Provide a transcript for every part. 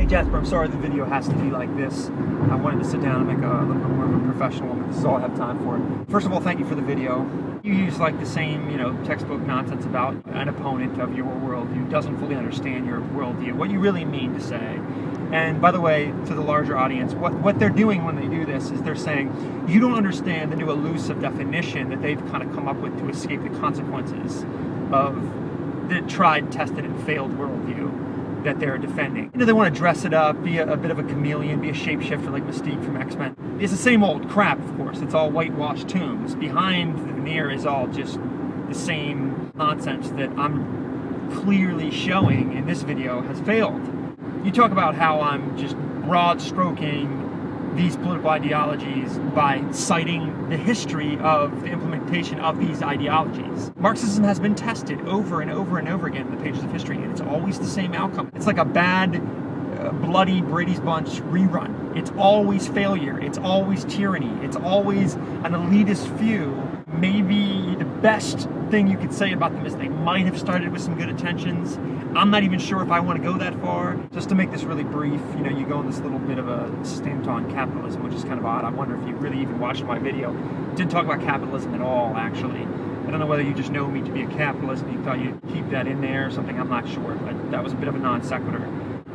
Jasper, I'm sorry the video has to be like this. I wanted to sit down and make a little bit more of a professional one, but this is all I have time for. First of all, thank you for the video. You use like the same, textbook nonsense about an opponent of your worldview who doesn't fully understand your worldview, what you really mean to say. And by the way, to the larger audience, what they're doing when they do this is they're saying, you don't understand the new elusive definition that they've kind of come up with to escape the consequences of the tried, tested, and failed worldview that they're defending. They want to dress it up, be a bit of a chameleon, be a shapeshifter like Mystique from X-Men. It's the same old crap, of course. It's all whitewashed tombs. Behind the veneer is all just the same nonsense that I'm clearly showing in this video has failed. You talk about how I'm just broad stroking these political ideologies by citing the history of the implementation of these ideologies. Marxism has been tested over and over and over again in the pages of history, and it's always the same outcome. It's like a bad, bloody Brady's Bunch rerun. It's always failure. It's always tyranny. It's always an elitist few. Maybe the best thing you could say about them is they might have started with some good intentions. I'm not even sure if I want to go that far. Just to make this really brief, you go on this little bit of a stint on capitalism, which is kind of odd. I wonder if you really even watched my video. Didn't talk about capitalism at all, actually. I don't know whether you just know me to be a capitalist and you thought you'd keep that in there or something. I'm not sure, but that was a bit of a non sequitur.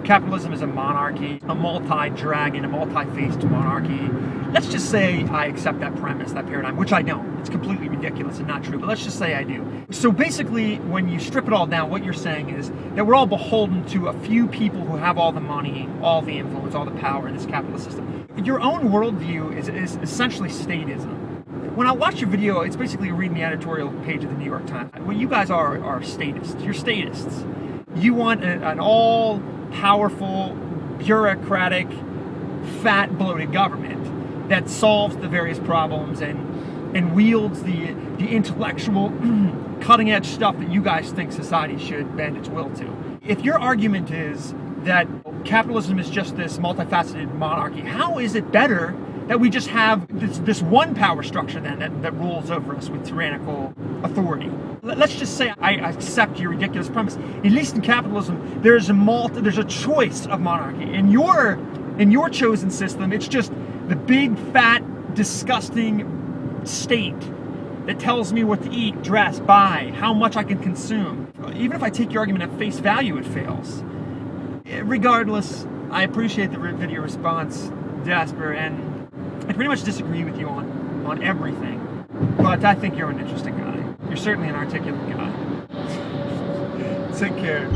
Capitalism is a monarchy, a multi-dragon, a multi-faced monarchy. Let's just say I accept that premise, that paradigm, which I don't. It's completely ridiculous and not true, but let's just say I do. So basically, when you strip it all down, what you're saying is that we're all beholden to a few people who have all the money, all the influence, all the power in this capitalist system. Your own worldview is essentially statism. When I watch your video, it's basically reading the editorial page of the New York Times. Well, you guys are statists. You're statists. You want an all-powerful, bureaucratic, fat, bloated government that solves the various problems and wields the intellectual, cutting-edge stuff that you guys think society should bend its will to. If your argument is that capitalism is just this multifaceted monarchy, how is it better that we just have this one power structure then that rules over us with tyrannical authority? Let's just say I accept your ridiculous premise. At least in capitalism, there's a choice of monarchy. In your chosen system, it's just the big, fat, disgusting state that tells me what to eat, dress, buy, how much I can consume. Even if I take your argument at face value, it fails. Regardless, I appreciate the video response, Jasper, and I pretty much disagree with you on everything, but I think you're an interesting guy. You're certainly an articulate guy. Take care.